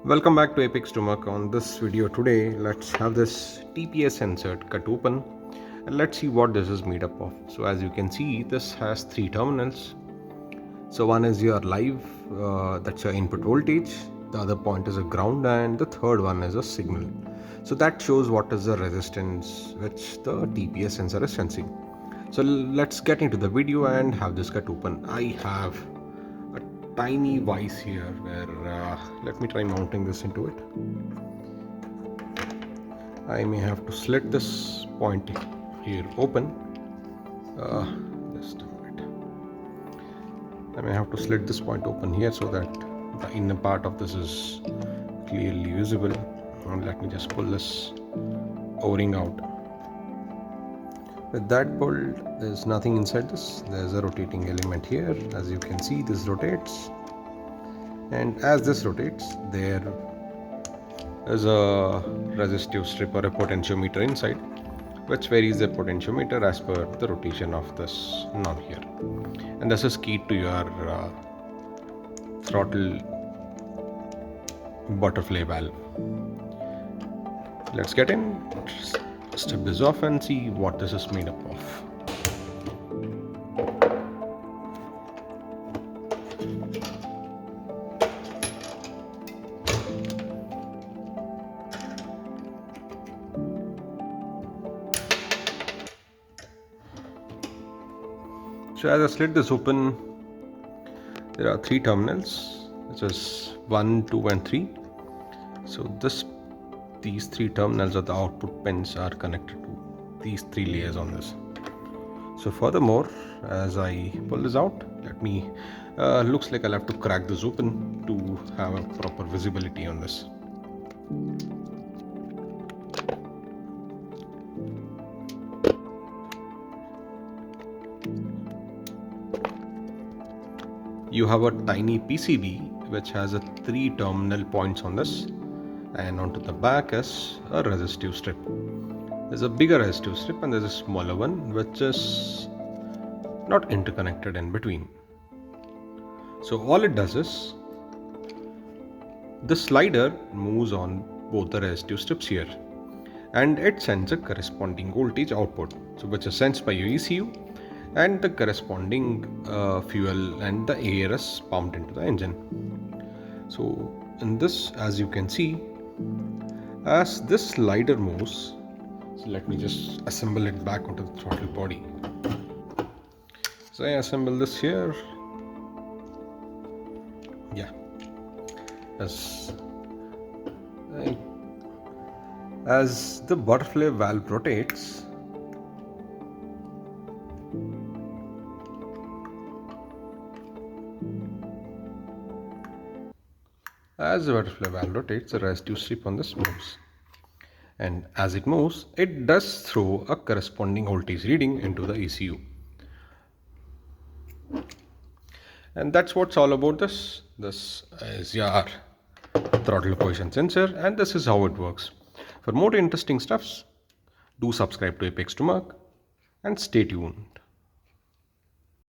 Welcome back to Apex to Merc. On this video today, let's have this TPS sensor cut open and let's see what this is made up of. So as you can see, this has three terminals. So one is your live, that's your input voltage, the other point is a ground, and the third one is a signal. So that shows what is the resistance which the TPS sensor is sensing. So let's get into the video and have this cut open. I have a tiny vise here where let me try mounting this into it. I may have to slit this point here open. Just a minute. I may have to slit this point open here so that the inner part of this is clearly visible. And let me just pull this O-ring out. With that pulled, there's nothing inside this. There's a rotating element here. As you can see, this rotates, and as this rotates, there is a resistive strip or a potentiometer inside, which varies the potentiometer as per the rotation of this knob here. And this is key to your throttle butterfly valve. Let's get in, strip this off and see what this is made up of. So as I slit this open, there are three terminals, which is 1, 2 and 3. So these three terminals or the output pins are connected to these three layers on this. So furthermore, as I pull this out, looks like I'll have to crack this open to have a proper visibility on this. You have a tiny PCB which has a 3 terminal points on this, and onto the back is a resistive strip. There's a bigger resistive strip and there's a smaller one which is not interconnected in between. So all it does is the slider moves on both the resistive strips here, and it sends a corresponding voltage output, so which is sensed by your ECU, and the corresponding fuel and the air is pumped into the engine. So in this, as you can see, as this slider moves, so let me just assemble it back onto the throttle body. So I assemble this here. Yeah, as the butterfly valve rotates, the resistive strip on this moves. And as it moves, it does throw a corresponding voltage reading into the ECU. And that's what's all about this. This is your throttle position sensor, and this is how it works. For more interesting stuffs, do subscribe to Apex to Merc and stay tuned.